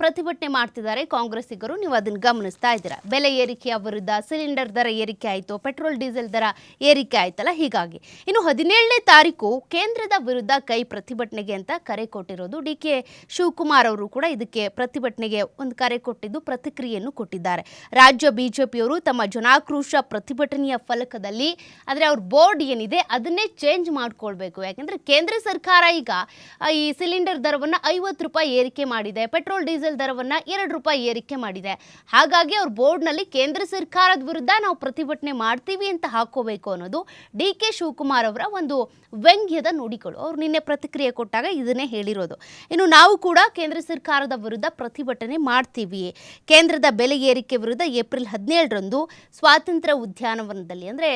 ಪ್ರತಿಭಟನೆ ಮಾಡ್ತಿದ್ದಾರೆ ಕಾಂಗ್ರೆಸ್ಸಿಗರು. ನೀವು ಅದನ್ನು ಗಮನಿಸ್ತಾ ಇದ್ದೀರಾ. ಬೆಲೆ ಏರಿಕೆಯ ವಿರುದ್ಧ ಸಿಲಿಂಡರ್ ದರ ಏರಿಕೆ ಆಯಿತು, ಪೆಟ್ರೋಲ್ ಡೀಸೆಲ್ ದರ ಏರಿಕೆ ಆಯ್ತಲ್ಲ. ಹೀಗಾಗಿ ಇನ್ನು 17ನೇ ತಾರೀಕು ಕೇಂದ್ರದ ವಿರುದ್ಧ ಕೈ ಪ್ರತಿಭಟನೆಗೆ ಅಂತ ಕರೆ ಕೊಟ್ಟಿರೋದು ಡಿ.ಕೆ. ಶಿವಕುಮಾರ್ ಅವರು ಕೂಡ ಇದಕ್ಕೆ ಪ್ರತಿಭಟನೆಗೆ ಒಂದು ಕರೆ ಕೊಟ್ಟಿದ್ದು ಪ್ರತಿಕ್ರಿಯೆಯನ್ನು ಕೊಟ್ಟಿದ್ದಾರೆ. ರಾಜ್ಯ ಬಿಜೆಪಿಯವರು ತಮ್ಮ ಜನಾಕ್ರೋಶ ಪ್ರತಿಭಟನೆಯ ಫಲಕದಲ್ಲಿ ಆದರೆ ಅವ್ರ ಬೋರ್ಡ್ ಏನಿದೆ ಅದನ್ನೇ ಚೇಂಜ್ ಮಾಡ್ಕೊಳ್ಬೇಕು. ಯಾಕೆಂದರೆ ಕೇಂದ್ರ ಸರ್ಕಾರ ಈಗ ಈ ಸಿಲಿಂಡರ್ ದರವನ್ನು 50 ರೂಪಾಯಿ ಏರಿಕೆ ಮಾಡಿದೆ, ಪೆಟ್ರೋಲ್ ಡೀಸೆಲ್ ದರವನ್ನು 2 ರೂಪಾಯಿ ಏರಿಕೆ ಮಾಡಿದೆ. ಹಾಗಾಗಿ ಅವ್ರ ಬೋರ್ಡ್ನಲ್ಲಿ ಕೇಂದ್ರ ಸರ್ಕಾರದ ವಿರುದ್ಧ ನಾವು ಪ್ರತಿಭಟನೆ ಮಾಡ್ತೀವಿ ಅಂತ ಹಾಕೋಬೇಕು ಅನ್ನೋದು ಡಿ.ಕೆ. ಶಿವಕುಮಾರ್ ಅವರ ಒಂದು ವ್ಯಂಗ್ಯದ ನುಡಿಗಳು. ಅವ್ರು ನಿನ್ನೆ ಪ್ರತಿಕ್ರಿಯೆ ಕೊಟ್ಟಾಗ ಇದನ್ನೇ ಹೇಳಿರೋದು. ಇನ್ನು ನಾವು ಕೂಡ ಕೇಂದ್ರ ಸರ್ಕಾರದ ವಿರುದ್ಧ ಪ್ರತಿಭಟನೆ ಮಾಡ್ತೀವಿ. ಕೇಂದ್ರದ ಬೆಲೆ ಏರಿಕೆ ವಿರುದ್ಧ ಏಪ್ರಿಲ್ 17ರಂದು ಸ್ವಾತಂತ್ರ್ಯ ಉದ್ಯಾನವನದಲ್ಲಿ ಅಂದರೆ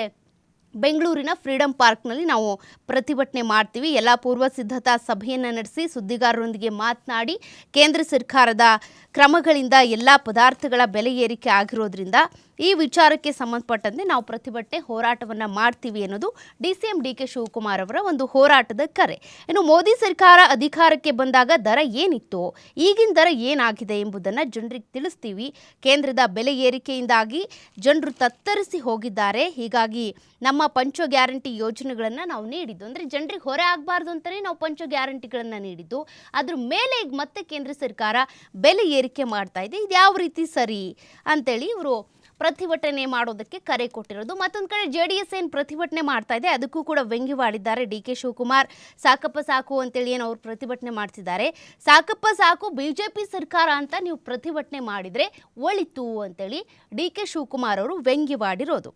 ಬೆಂಗಳೂರಿನ ಫ್ರೀಡಂ ಪಾರ್ಕ್ನಲ್ಲಿ ನಾವು ಪ್ರತಿಭಟನೆ ಮಾಡ್ತೀವಿ. ಎಲ್ಲ ಪೂರ್ವ ಸಿದ್ಧತಾ ಸಭೆಯನ್ನು ನಡೆಸಿ ಸುದ್ದಿಗಾರರೊಂದಿಗೆ ಮಾತನಾಡಿ ಕೇಂದ್ರ ಸರ್ಕಾರದ ಕ್ರಮಗಳಿಂದ ಎಲ್ಲ ಪದಾರ್ಥಗಳ ಬೆಲೆ ಏರಿಕೆ ಆಗಿರೋದ್ರಿಂದ ಈ ವಿಚಾರಕ್ಕೆ ಸಂಬಂಧಪಟ್ಟಂತೆ ನಾವು ಪ್ರತಿಭಟನೆ ಹೋರಾಟವನ್ನು ಮಾಡ್ತೀವಿ ಅನ್ನೋದು ಡಿ.ಸಿ.ಎಂ. ಡಿ.ಕೆ. ಶಿವಕುಮಾರ್ ಅವರ ಒಂದು ಹೋರಾಟದ ಕರೆ. ಇನ್ನು ಮೋದಿ ಸರ್ಕಾರ ಅಧಿಕಾರಕ್ಕೆ ಬಂದಾಗ ದರ ಏನಿತ್ತು, ಈಗಿನ ದರ ಏನಾಗಿದೆ ಎಂಬುದನ್ನು ಜನರಿಗೆ ತಿಳಿಸ್ತೀವಿ. ಕೇಂದ್ರದ ಬೆಲೆ ಏರಿಕೆಯಿಂದಾಗಿ ಜನರು ತತ್ತರಿಸಿ ಹೋಗಿದ್ದಾರೆ. ಹೀಗಾಗಿ ನಮ್ಮ ಪಂಚ ಗ್ಯಾರಂಟಿ ಯೋಜನೆಗಳನ್ನು ನಾವು ನೀಡಿದ್ದು ಅಂದರೆ ಜನರಿಗೆ ಹೊರೆ ಆಗಬಾರ್ದು ಅಂತಲೇ ನಾವು ಪಂಚ ಗ್ಯಾರಂಟಿಗಳನ್ನು ನೀಡಿದ್ದು. ಅದ್ರ ಮೇಲೆ ಈಗ ಮತ್ತೆ ಕೇಂದ್ರ ಸರ್ಕಾರ ಬೆಲೆ ಏರಿಕೆ ಮಾಡ್ತಾ ಇದೆ. ಇದು ಯಾವ ರೀತಿ ಸರಿ ಅಂತೇಳಿ ಇವರು ಪ್ರತಿಭಟನೆ ಮಾಡೋದಕ್ಕೆ ಕರೆ ಕೊಟ್ಟಿರೋದು. ಮತ್ತೊಂದು ಕಡೆ JDS ಏನು ಪ್ರತಿಭಟನೆ ಮಾಡ್ತಾ ಇದೆ ಅದಕ್ಕೂ ಕೂಡ ವ್ಯಂಗ್ಯವಾಡಿದ್ದಾರೆ ಡಿ.ಕೆ. ಶಿವಕುಮಾರ್. ಸಾಕಪ್ಪ ಸಾಕು ಅಂತೇಳಿ ಏನು ಅವ್ರು ಪ್ರತಿಭಟನೆ ಮಾಡ್ತಿದ್ದಾರೆ. ಸಾಕಪ್ಪ ಸಾಕು ಬಿಜೆಪಿ ಸರ್ಕಾರ ಅಂತ ನೀವು ಪ್ರತಿಭಟನೆ ಮಾಡಿದರೆ ಒಳಿತು ಅಂತೇಳಿ ಡಿ.ಕೆ. ಶಿವಕುಮಾರ್ ಅವರು ವ್ಯಂಗ್ಯವಾಡಿರೋದು.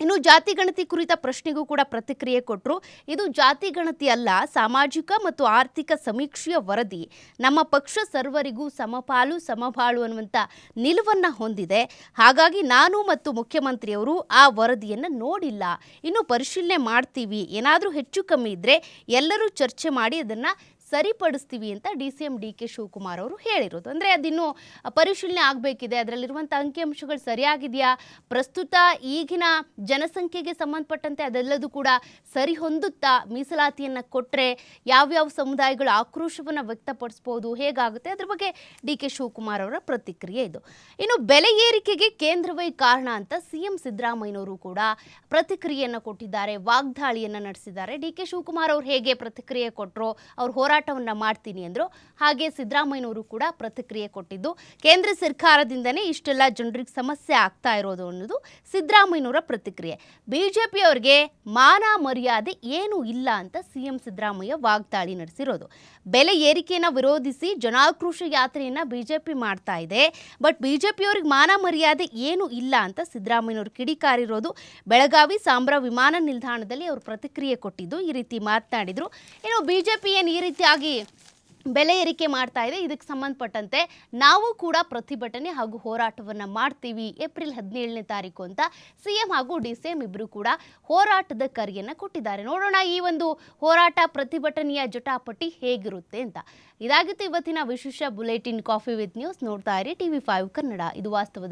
ಇನ್ನು ಜಾತಿ ಗಣತಿ ಕುರಿತ ಪ್ರಶ್ನೆಗೂ ಕೂಡ ಪ್ರತಿಕ್ರಿಯೆ ಕೊಟ್ಟರು. ಇದು ಜಾತಿ ಗಣತಿ ಅಲ್ಲ, ಸಾಮಾಜಿಕ ಮತ್ತು ಆರ್ಥಿಕ ಸಮೀಕ್ಷೆಯ ವರದಿ. ನಮ್ಮ ಪಕ್ಷ ಸರ್ವರಿಗೂ ಸಮಪಾಲು ಸಮಬಾಳು ಅನ್ನುವಂಥ ನಿಲುವನ್ನು ಹೊಂದಿದೆ. ಹಾಗಾಗಿ ನಾನು ಮತ್ತು ಮುಖ್ಯಮಂತ್ರಿಯವರು ಆ ವರದಿಯನ್ನು ನೋಡಿಲ್ಲ, ಇನ್ನು ಪರಿಶೀಲನೆ ಮಾಡ್ತೀವಿ. ಏನಾದರೂ ಹೆಚ್ಚು ಕಮ್ಮಿ ಇದ್ದರೆ ಎಲ್ಲರೂ ಚರ್ಚೆ ಮಾಡಿ ಅದನ್ನು ಸರಿಪಡಿಸ್ತೀವಿ ಅಂತ ಡಿ.ಸಿ.ಎಂ. ಡಿ.ಕೆ. ಶಿವಕುಮಾರ್ ಅವರು ಹೇಳಿರೋದು. ಅಂದರೆ ಅದಿನ್ನೂ ಪರಿಶೀಲನೆ ಆಗಬೇಕಿದೆ. ಅದರಲ್ಲಿರುವಂಥ ಅಂಕಿಅಂಶಗಳು ಸರಿಯಾಗಿದೆಯಾ, ಪ್ರಸ್ತುತ ಈಗಿನ ಜನಸಂಖ್ಯೆಗೆ ಸಂಬಂಧಪಟ್ಟಂತೆ ಅದೆಲ್ಲದೂ ಕೂಡ ಸರಿ ಹೊಂದುತ್ತಾ, ಮೀಸಲಾತಿಯನ್ನು ಕೊಟ್ಟರೆ ಯಾವ್ಯಾವ ಸಮುದಾಯಗಳು ಆಕ್ರೋಶವನ್ನು ವ್ಯಕ್ತಪಡಿಸ್ಬೋದು, ಹೇಗಾಗುತ್ತೆ ಅದ್ರ ಬಗ್ಗೆ ಡಿ.ಕೆ. ಶಿವಕುಮಾರ್ ಅವರ ಪ್ರತಿಕ್ರಿಯೆ ಇದು. ಇನ್ನು ಬೆಲೆ ಏರಿಕೆಗೆ ಕೇಂದ್ರವೇ ಕಾರಣ ಅಂತ ಸಿ.ಎಂ. ಸಿದ್ದರಾಮಯ್ಯನವರು ಕೂಡ ಪ್ರತಿಕ್ರಿಯೆಯನ್ನು ಕೊಟ್ಟಿದ್ದಾರೆ, ವಾಗ್ದಾಳಿಯನ್ನು ನಡೆಸಿದ್ದಾರೆ. ಡಿ.ಕೆ. ಶಿವಕುಮಾರ್ ಅವರು ಹೇಗೆ ಪ್ರತಿಕ್ರಿಯೆ ಕೊಟ್ಟರು, ಅವ್ರು ಹೋರಾಟವನ್ನು ಮಾಡ್ತೀನಿ ಅಂದರು, ಹಾಗೆ ಸಿದ್ದರಾಮಯ್ಯನವರು ಕೂಡ ಪ್ರತಿಕ್ರಿಯೆ ಕೊಟ್ಟಿದ್ದು. ಕೇಂದ್ರ ಸರ್ಕಾರದಿಂದನೇ ಇಷ್ಟೆಲ್ಲ ಜನರಿಗೆ ಸಮಸ್ಯೆ ಆಗ್ತಾ ಇರೋದು ಅನ್ನೋದು ಸಿದ್ದರಾಮಯ್ಯನವರ ಪ್ರತಿಕ್ರಿಯೆ. ಬಿಜೆಪಿಯವರಿಗೆ ಮಾನ ಮರ್ಯಾದೆ ಏನೂ ಇಲ್ಲ ಅಂತ ಸಿ.ಎಂ. ಸಿದ್ದರಾಮಯ್ಯ ವಾಗ್ದಾಳಿ ನಡೆಸಿರೋದು. ಬೆಲೆ ಏರಿಕೆಯನ್ನು ವಿರೋಧಿಸಿ ಜನಾಕ್ರೋಶ ಯಾತ್ರೆಯನ್ನು ಬಿಜೆಪಿ ಮಾಡ್ತಾ ಇದೆ. ಬಟ್ ಬಿಜೆಪಿಯವ್ರಿಗೆ ಮಾನ ಮರ್ಯಾದೆ ಏನೂ ಇಲ್ಲ ಅಂತ ಸಿದ್ದರಾಮಯ್ಯನವರು ಕಿಡಿಕಾರಿರೋದು. ಬೆಳಗಾವಿ ಸಾಂಬ್ರಾ ವಿಮಾನ ನಿಲ್ದಾಣದಲ್ಲಿ ಅವರು ಪ್ರತಿಕ್ರಿಯೆ ಕೊಟ್ಟಿದ್ದು, ಈ ರೀತಿ ಮಾತನಾಡಿದರು. ಇನ್ನು ಬಿಜೆಪಿ ಏನು ಈ ರೀತಿಯಾಗಿ ಬೆಲೆ ಏರಿಕೆ ಮಾಡ್ತಾ ಇದೆ, ಇದಕ್ಕೆ ಸಂಬಂಧಪಟ್ಟಂತೆ ನಾವು ಕೂಡ ಪ್ರತಿಭಟನೆ ಹಾಗೂ ಹೋರಾಟವನ್ನು ಮಾಡ್ತೀವಿ ಏಪ್ರಿಲ್ 17ನೇ ತಾರೀಕು ಅಂತ ಸಿ.ಎಂ. ಹಾಗೂ ಡಿ.ಸಿ.ಎಂ. ಇಬ್ಬರು ಕೂಡ ಹೋರಾಟದ ಕರೆಯನ್ನು ಕೊಟ್ಟಿದ್ದಾರೆ. ನೋಡೋಣ ಈ ಒಂದು ಹೋರಾಟ ಪ್ರತಿಭಟನೆಯ ಜಟಾಪಟಿ ಹೇಗಿರುತ್ತೆ ಅಂತ. ಇದಾಗಿತ್ತು ಇವತ್ತಿನ ವಿಶೇಷ ಬುಲೆಟಿನ್ ಕಾಫಿ ವಿತ್ ನ್ಯೂಸ್. ನೋಡ್ತಾ ಇರಿ TV5 ಕನ್ನಡ. ಇದು ವಾಸ್ತವದ